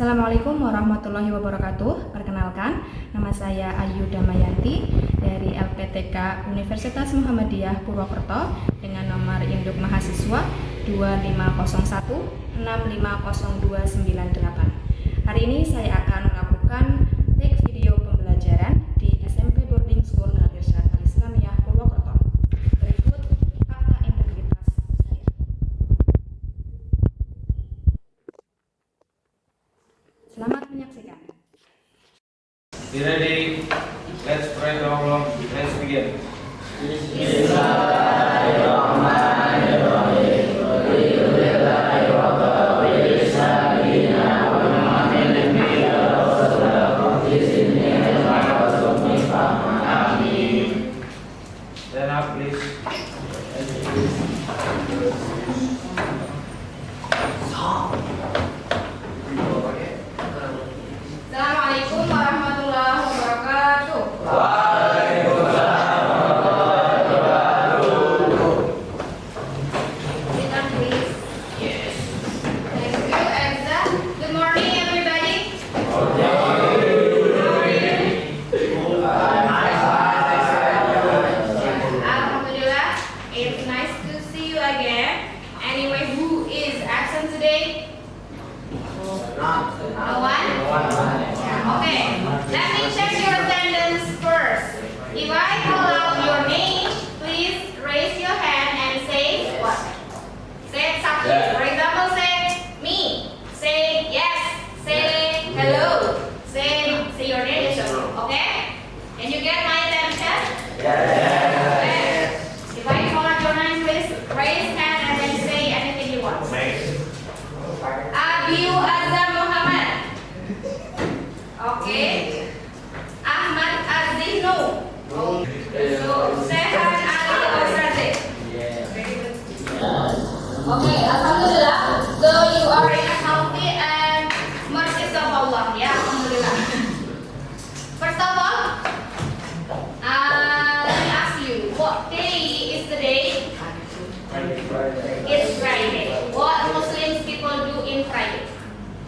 Assalamualaikum warahmatullahi wabarakatuh. Perkenalkan, nama saya Ayu Damayanti dari LPTK Universitas Muhammadiyah Purwokerto dengan nomor induk mahasiswa 2501650298. Hari ini saya akan melakukan take video pembelajaran di SMP Boarding School Al-Irsyad Al-Islamiyah Purwokerto. Berikut fakta integritas saya. Selamat menyaksikan. Be ready. Let's pray to Allah. Let's begin. Stand up, please. Assalamualaikum warahmatullahi wabarakatuh. Sit down, please. Yes. Thank you, Elsa. Good morning, everybody. Alhamdulillah, it's nice to see you again. Anyway, who is absent today? No one? Okay, let me check your attendance first. If I call out your name, please raise your hand and say what? Say something. Yeah. For example, say me. Say yes. Say hello. Say your name. Okay? Can you get my attention? Okay. If I call out your name, please raise hand and then say anything you want. Abiu Azam Muhammad. Okay. Ahmad Azino. So, Sehan Ali Osrade. Okay, Alhamdulillah. So you are in a healthy and mercy of Allah. Ya, Alhamdulillah. First of all, let me ask you, what day is today? It's Friday. What Muslims people do in Friday?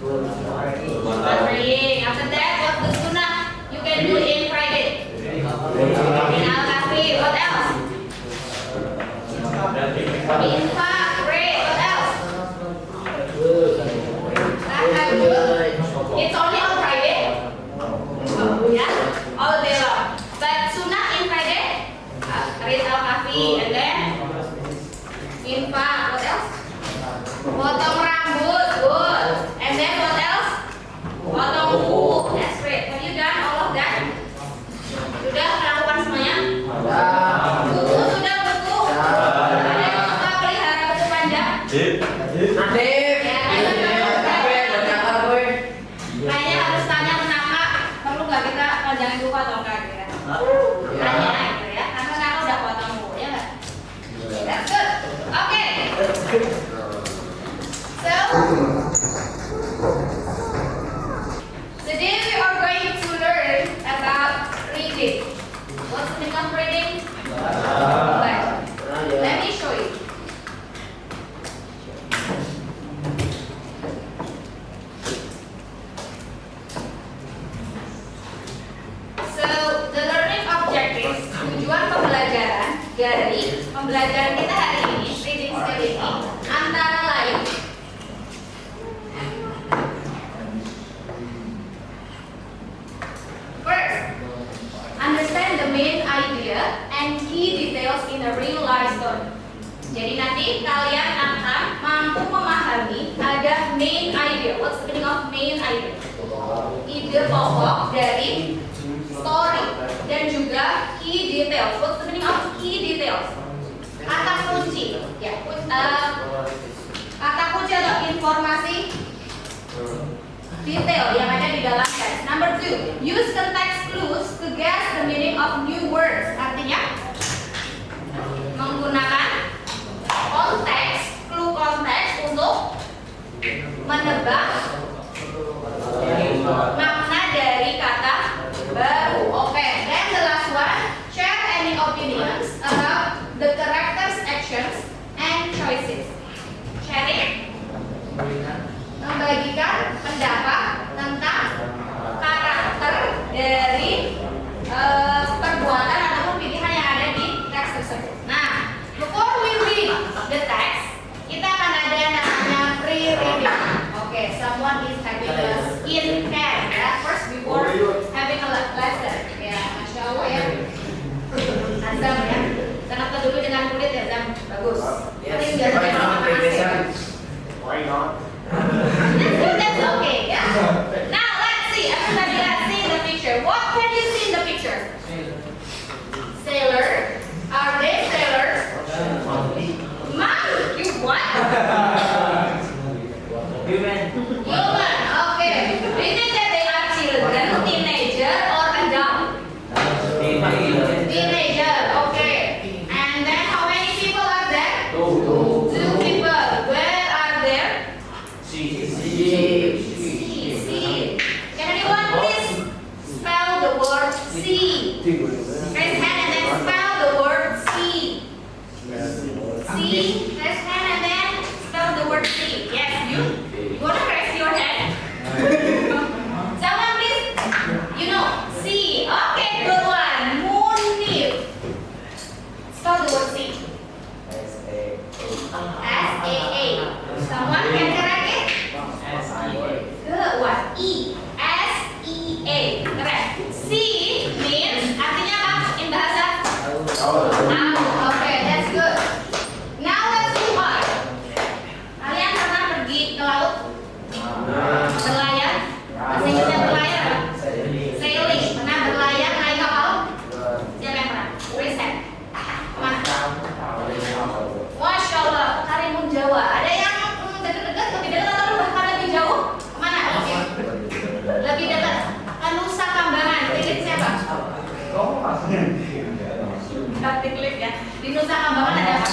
Praying. After that, what the sunnah you can do in Friday? In Al-Kahfi. What else? Infak. Great. What else? Tahajjud. It's only on Friday. Yeah, all day long. But sunnah in Friday, read Al-Kahfi and then infak. What else? Potong rambut. Good. And then what else? Potong kuku. That's great. Have you done all of that? Sudah melakukan semuanya? Buku sudah buku. Ada yang suka pelihara buku panjang? Kayaknya harus tanya ke kakak. Perlu nggak kita panjangin buku atau enggak kira? Tanya aja ya. Karena kakak udah potong buku ya nggak? That's good. Okay. So today we are going to learn about reading. What's the meaning of reading? Well, let me show you. So the learning objectives, tujuan pembelajaran dari pembelajaran kita hari ini, reading skill ini, antara lain first, understand the main idea and key details in a real life story. Jadi nanti kalian akan mampu memahami ada main idea. What's the meaning of main idea? Ide pokok dari story dan juga key details. What's the meaning of key details? Kata kunci. Ya, kata kunci atau informasi detail yang ada di dalam teks. Number 2, use context clues to guess the meaning of new words. Artinya menggunakan konteks, clue konteks untuk menebak makna dari kata baru. Okay, then the last one, share any opinions about the characters' actions and choices. Sharing, membagikan pendapat Teenager. Okay. And then how many people are there? Two people. Where are there? See. Can anyone please spell the word see? Raise hand and then spell the word see. See. Raise hand and then spell the word see. Yes, you. You wanna raise your hand? Someone please. You know, see. Okay, good one. Munif. Spell the word see. S-A-A. Someone can correct it? Good one. E. S-E-A. Correct. See means artinya apa in bahasa? Okay, that's good. Now let's move on. Kalian pernah pergi ke laut? Berlayar? Masih ingat yang berlayar apa? Sailing. Pernah berlayar naik kapal? Siapa yang pernah? Raise hand. Kemana? Masya Allah, Karimun Jawa. Ada yang dekat-dekat, lebih dekat atau bahkan lebih jauh? Kemana? Lebih dekat. Ke Nusa Kambangan. Pilih siapa? Praktik lift ya. Di Nusa Kambangan ada apa?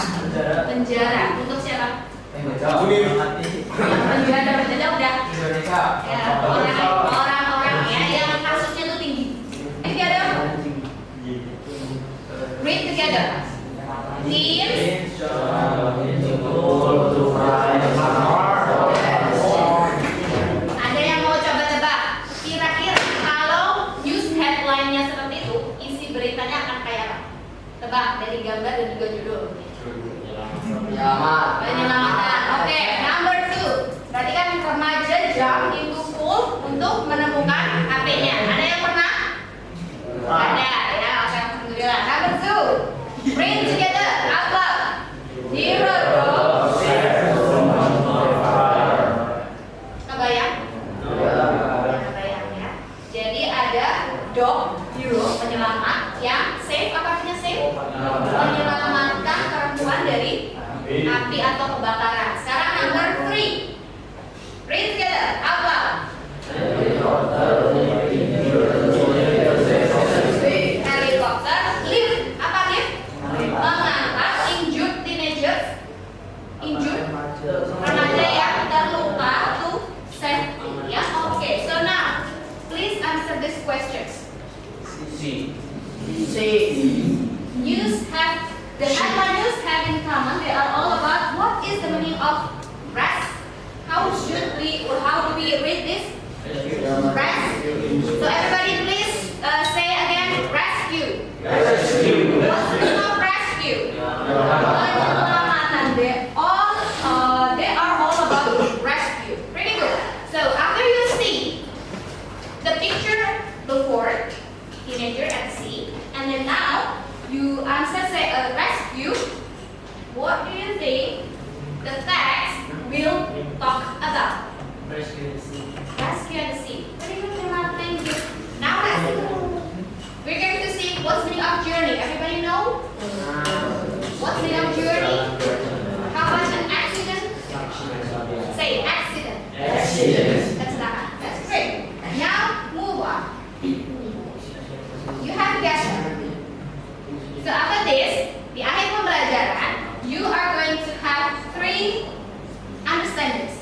Penjara. Untuk siapa? Penjara udah. Ya, orang-orang ya yang kasusnya tuh tinggi. Together. Read together. Teams. Ada yang mau coba tebak? Kira-kira kalau news headline-nya seperti itu, isi beritanya akan kayak apa? Tebak dari gambar dan juga judul. Penyelamatan. Oke, number 2. Berarti kan remaja jump into pool untuk menemukan HP-nya. Ada yang pernah? Ada ya. Oke, alhamdulillah. Number 2. Read together. Apa? Hero dog. Kebayang? Kebayang ya. Jadi ada dog hero penyelamat yang save. Apa artinya save? Menyelamatkan perempuan dari api atau kebakaran. Sekarang number 3. Read together. Apa? Helikopter. Lift. Apa lift? Mengangkat injured teenagers. Injured remaja yang terluka to safety. Ya, oke. So now, please answer these questions. News have the headline news have in common. They are all about what is the meaning of rest. How do we read this? Rest. So everybody please say again rescue. What's the meaning of rescue? Penyelamatan. They are all about rescue. Pretty good. So after you see the picture before, teenager at sea, and then now you answer say rescue. What do you think the text will talk about? Rescue at the sea. Pretty good, thank you. Now let's see. We're going to see what's the meaning of journey. Everybody know? What's the meaning of journey? How about an accident? Say accident. That's great. Now move on. You have guessed. So after this, di akhir pembelajaran, you are going to have 3 understandings.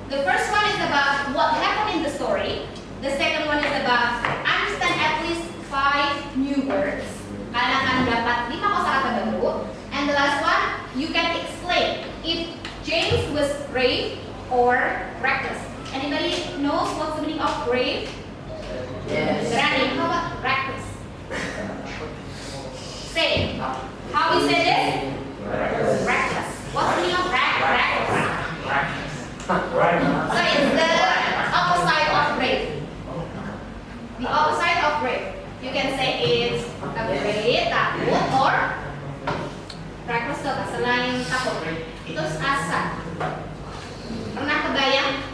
The first one is about what happened in the story. The second one is about understand at least 5 new words. Kalian akan dapat 5 kosakata baru. And the last one, you can explain if James was brave or reckless. Anybody knows what's the meaning of brave? Yes. Berani. How about reckless? Say. How we say this? Reckless. What's the meaning of reckless? So it's the opposite of brave. The opposite of brave. You can say it's afraid, takut, or reckless itu apa? Selain takut. Itu asa. Pernah kebayang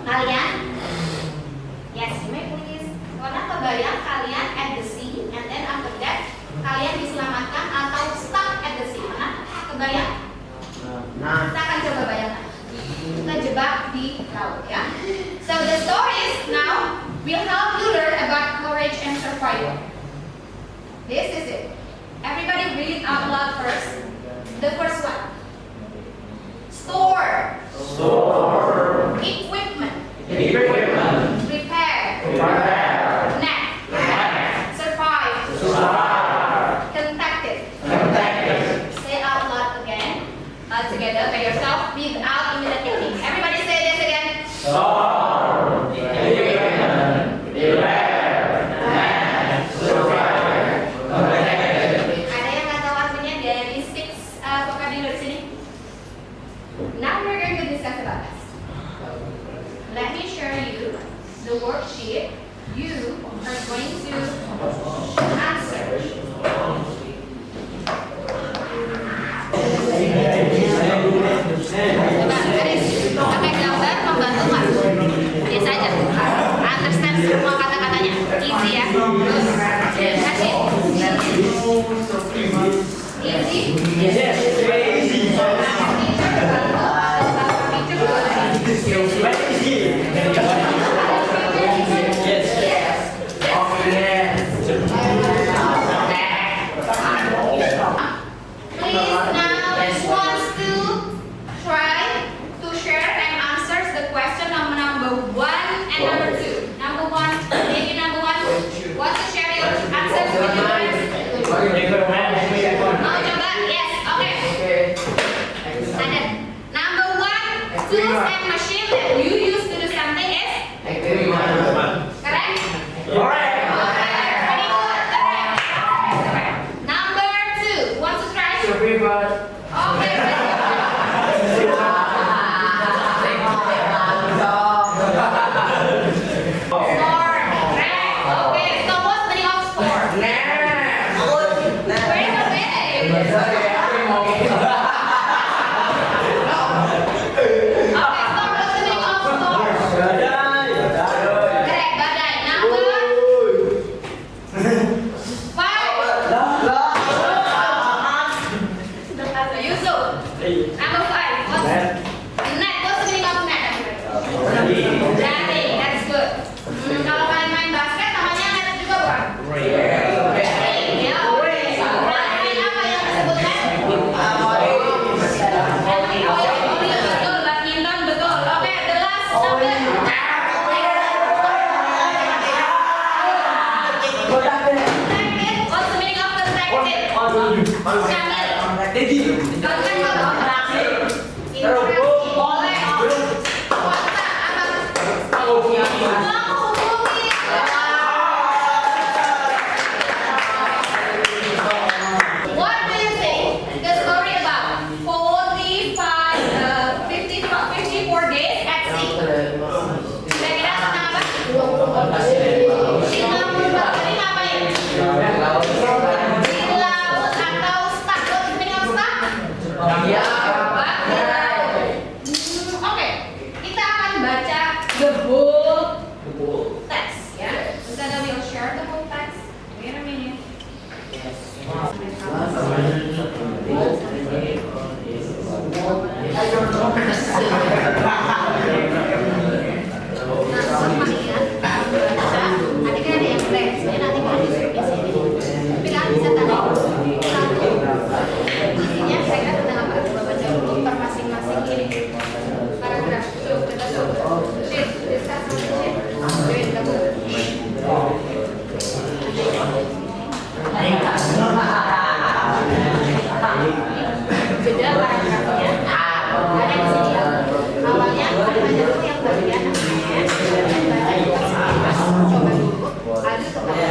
kalian? Yes, you may please. Pernah kebayang kalian at the sea and then after that kalian diselamatkan atau stuck at the sea? Pernah kebayang? Nah, kita akan coba bayangkan. Terjebak di laut ya. So the stories now will help you learn about courage and survival. read out loud first. The first one. Store. Store. Equipment. Equipment. Repair. Repair. Net. Net. Survive. Survive. Contacted. Contacted. Say out loud again. Together by yourself. Read out immediately. Everybody say this again. Store. Equipment. Repair. Net. Survive. Contacted. Ada yang nggak tahu artinya dari 6 vocabulary di sini? Now we're going to discuss about this. Let me share you the worksheet. You are going to answer. Coba, Aris, pakai gambar membantu nggak? Biasa aja. Understand semua kata-katanya. Easy ya. Terus, kasih. Easy. Please now wants to try to share and answers the question number 1 and number 2. Number 1, maybe number 1. Want to share your answers with you guys? Mau coba? Yes, okay. Ada. Number 1, tools and machine that you use to do something is correct? Correct. Very good. Correct. Number 2, want to try? Okay. Store. Correct. Okay. So what's the meaning of store? Very good. Okay, store. What's the meaning of store? Correct. Badai. Number 5. Yusuf. Number 5. What's net? What's the meaning of net? Jaring. That's good. Kalau kalian main basket namanya net juga bukan? Jaring. Ya. Main apa yang disebut net? Betul. Badminton betul. Oke, the last number. Protected. What's the meaning of protected? Jamil. Jangan kalau interaksi. Boleh. Kuasa apa? Menghubungi. What do you think the story about 54 days at sea? Kira-kira tentang apa? Di ngapain? Di laut atau stuck? What's the meaning of stuck? Oke, kita akan baca the whole text ya. Then I will share the whole text. Wait a minute. Nanti kan ada yang blank, saya nanti kan disuruh di sini. Tapi kan bisa tanya isinya saya kira tentang apa? Coba baca dulu per masing-masing ini. Paragraf. So, kita coba. Sheet, discuss on the sheet. Wait, kamu. Beda paragrafnya. Ada di sini ya. Awalnya kan baca dulu yang bagian coba dulu. Habis orangnya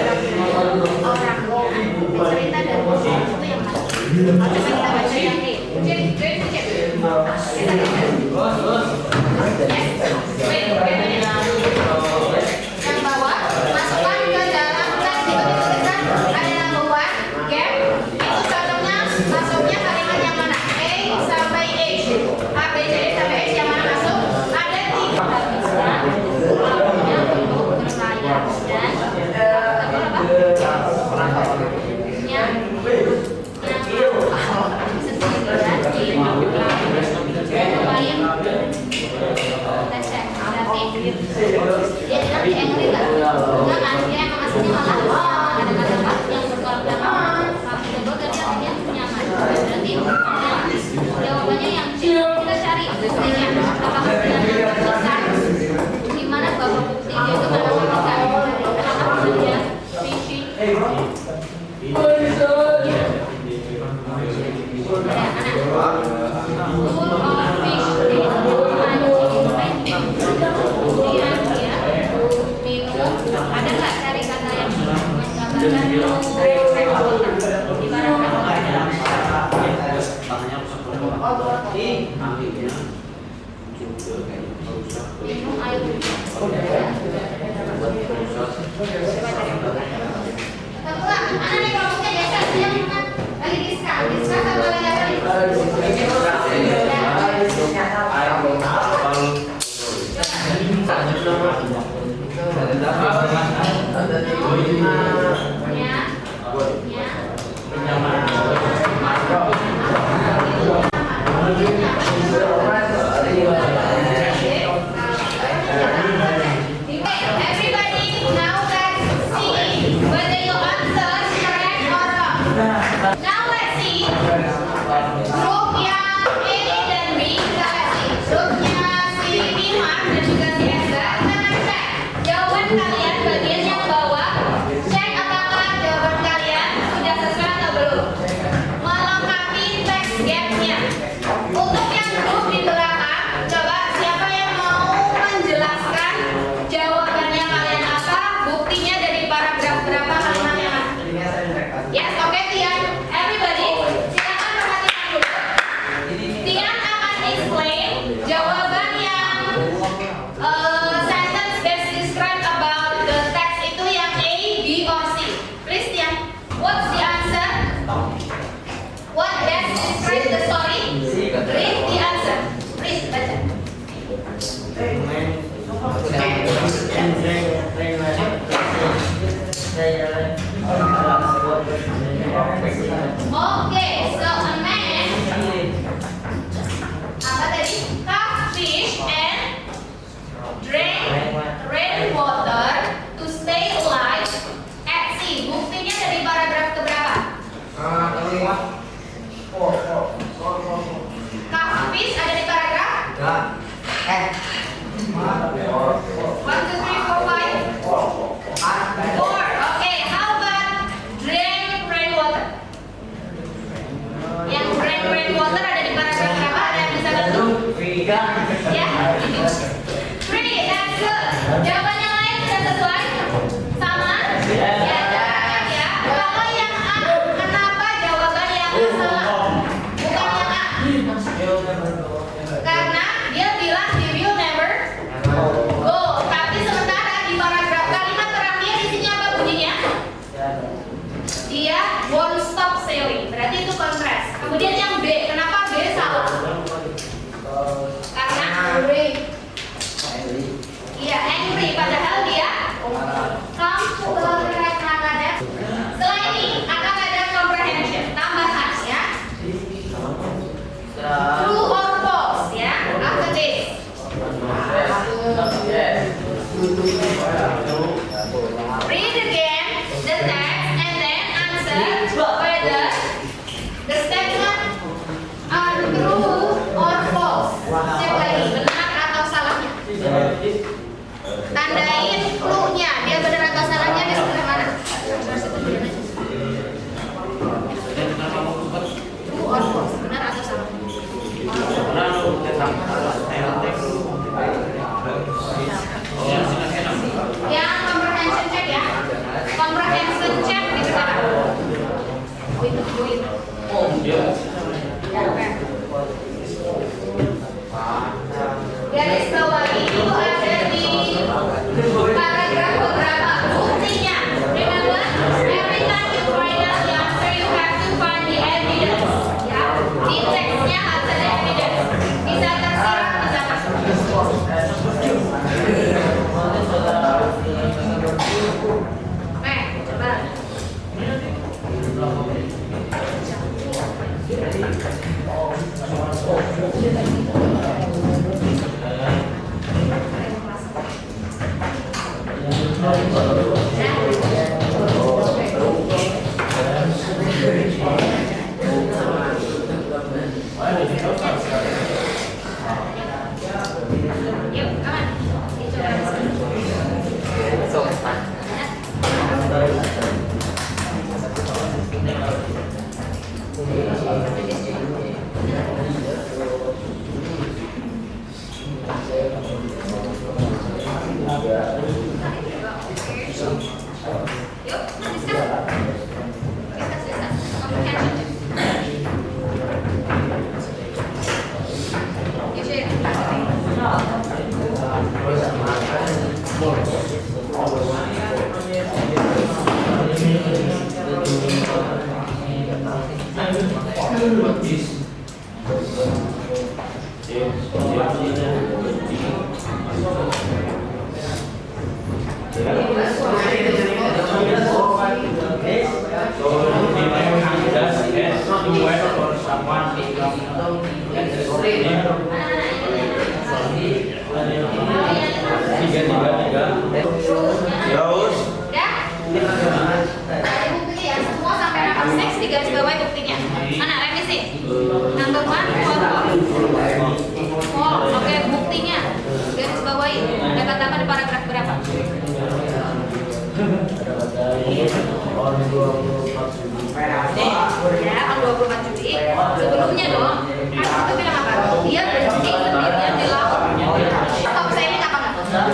cerita dan itu yang mana? Coba kita baca yang A. Cek. Kita yang bawah masukkan ke dalam teks itu dituliskan ada number 1 gap itu cocoknya masuknya kalimat yang mana A sampai H A B C D sampai H yang mana masuk ada 3 bisa untuk berlayar dan apa Ada nggak cari kata yang menggambarkan di minum air mana nih kelompoknya biasa dia lagi diskus atau lagi apa nih? Terus. Ya. Dari bukti ya, semua sampai number 6 di garis bawah buktinya. Mana revisi? Number 1 Oke, buktinya. Garis bawahi. Dapat apa di paragraf berapa? Ya, kan 24 Juli. Sebelumnya dong. Kan itu bilang apa? Dia berhenti sendirian di laut. Stop signing apa enggak?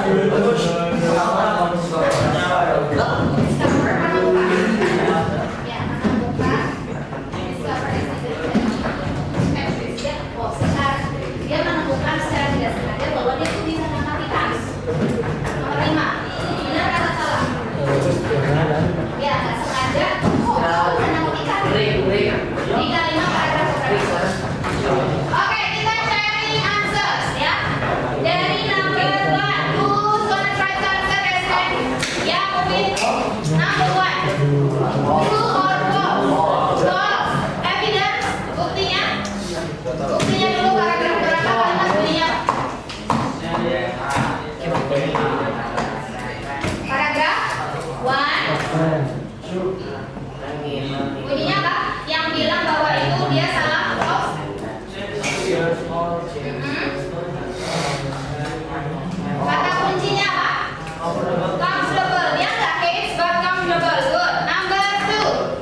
Dia menemukan secara tidak sengaja bahwa dia tuh bisa matematika. Nomor 5, benar atau salah? Ya, nggak sengaja. Oh, matematika. Di kalimat paragraf berapa? Oke, kita sharing answers ya. Dari number 1, who's gonna try to answer this one? Ya, mungkin number 1. True or false? False. Evidence, buktinya. Buktinya dulu paragraf berapa? Kalimat bunyinya. Paragraf 1. Bunyinya apa? Yang bilang bahwa itu dia salah. False. Kata kuncinya apa? Comfortable. Dia nggak hates but comfortable. Good. Number 2.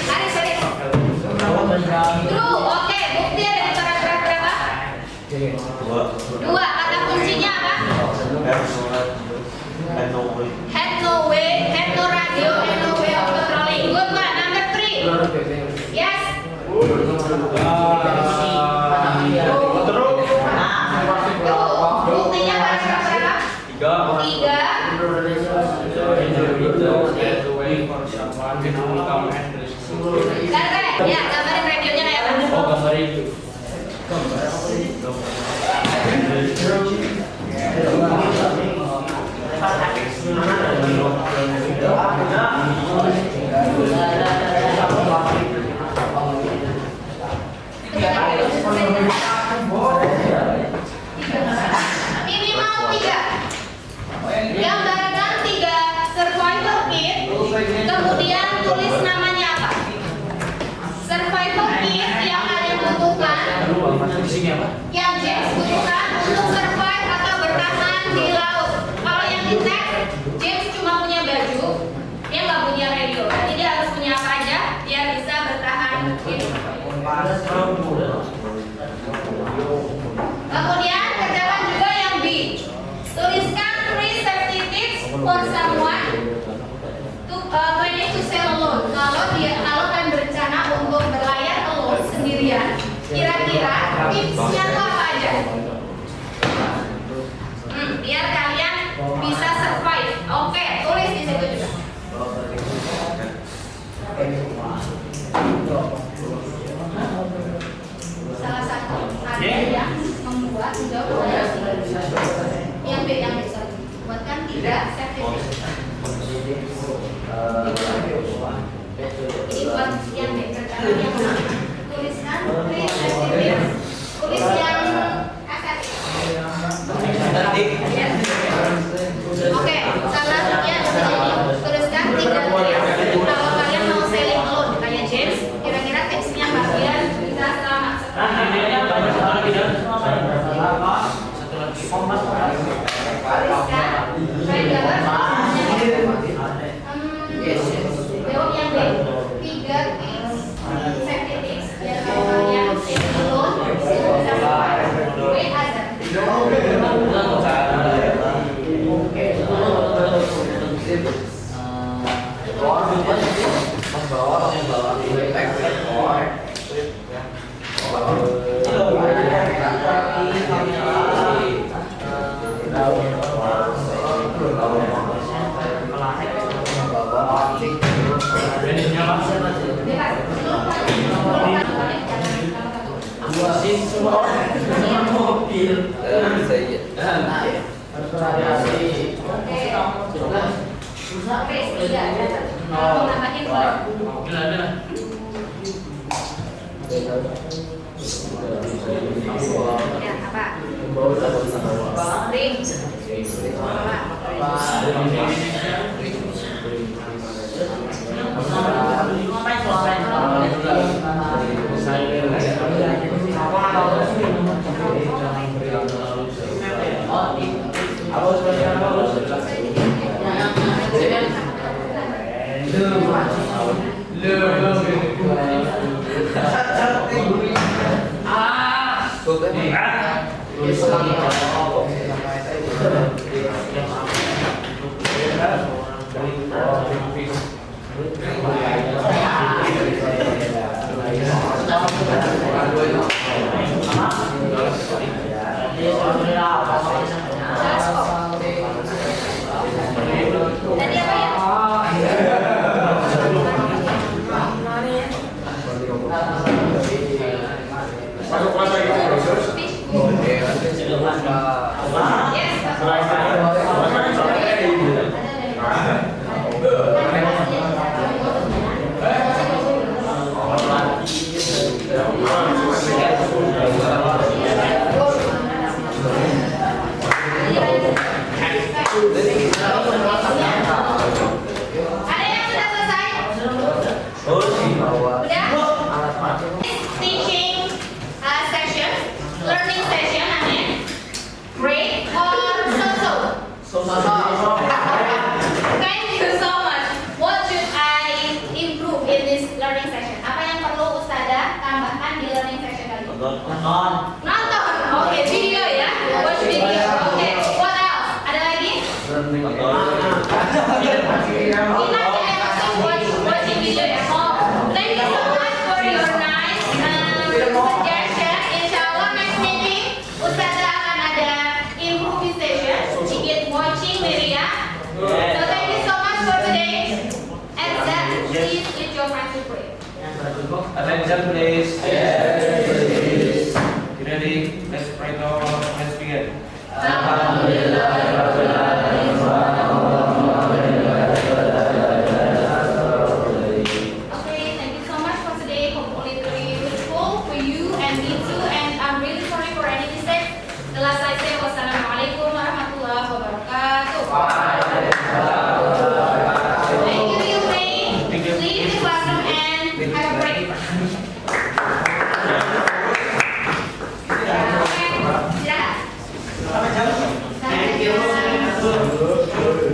Haris. True. Oke. Bukti ada di paragraf berapa? 2. Kata kuncinya apa? Had no way, had no radio, had no way of controlling. Good one. Number 3. Yes. Buktinya paragraf berapa? 3. Ya, gambarin radionya kayak apa? Minimal 3. Gambarkan 3 survival kit. Kemudian tulis namanya apa? Survival kit yang kalian butuhkan, yang James butuhkan untuk survive atau bertahan di laut. Kalau yang di teks, James cuma punya baju, dia nggak punya radio. Jadi dia harus punya apa aja biar bisa bertahan hidup. Kemudian kerjakan juga yang B. Tuliskan 3 safety tips for someone to sail alone. Kalau kalian berencana untuk berlayar alone sendirian, kira-kira tipsnya itu apa aja? Biar kalian bisa survive. Oke, tulis di situ juga. Salah satu ada yang membuat menjawab pertanyaan yang B, sorry. Buatkan 3 safety tips. Ini buat yang B, pertama yang mana? Tuliskan 3 safety tips. Tulis yang asal. Oke, salah satunya begini. Tuliskan 3 tips. Kalau kalian mau sailing alone, kayak James, kira-kira tipsnya bagian bisa selamat. Jawab yang B. 3 tips, safety tips biar kalau kalian sailing alone bisa survive. Wait aja. Harus variasi. Oke. Chris, 3. Mau nambahin boleh? Ya, apa? Ring. Tadi apa ya? Masuk kelas lagi. Ada yang sudah selesai? Udah? Teaching session, learning session namanya. Great or so-so? Thank you so much. What should I improve in this learning session? Apa yang perlu Ustazah tambahkan di learning session kali ini? Nonton. Oke, video ya. Watch video. Oke. What else? Ada lagi? Watching video ya. Oh, thank you so much for your nice suggestion. Insyaallah next meeting Ustazah akan ada improvisation, sedikit watching Miriam. So thank you so much for today. And that please with your friends to pray. Attention please.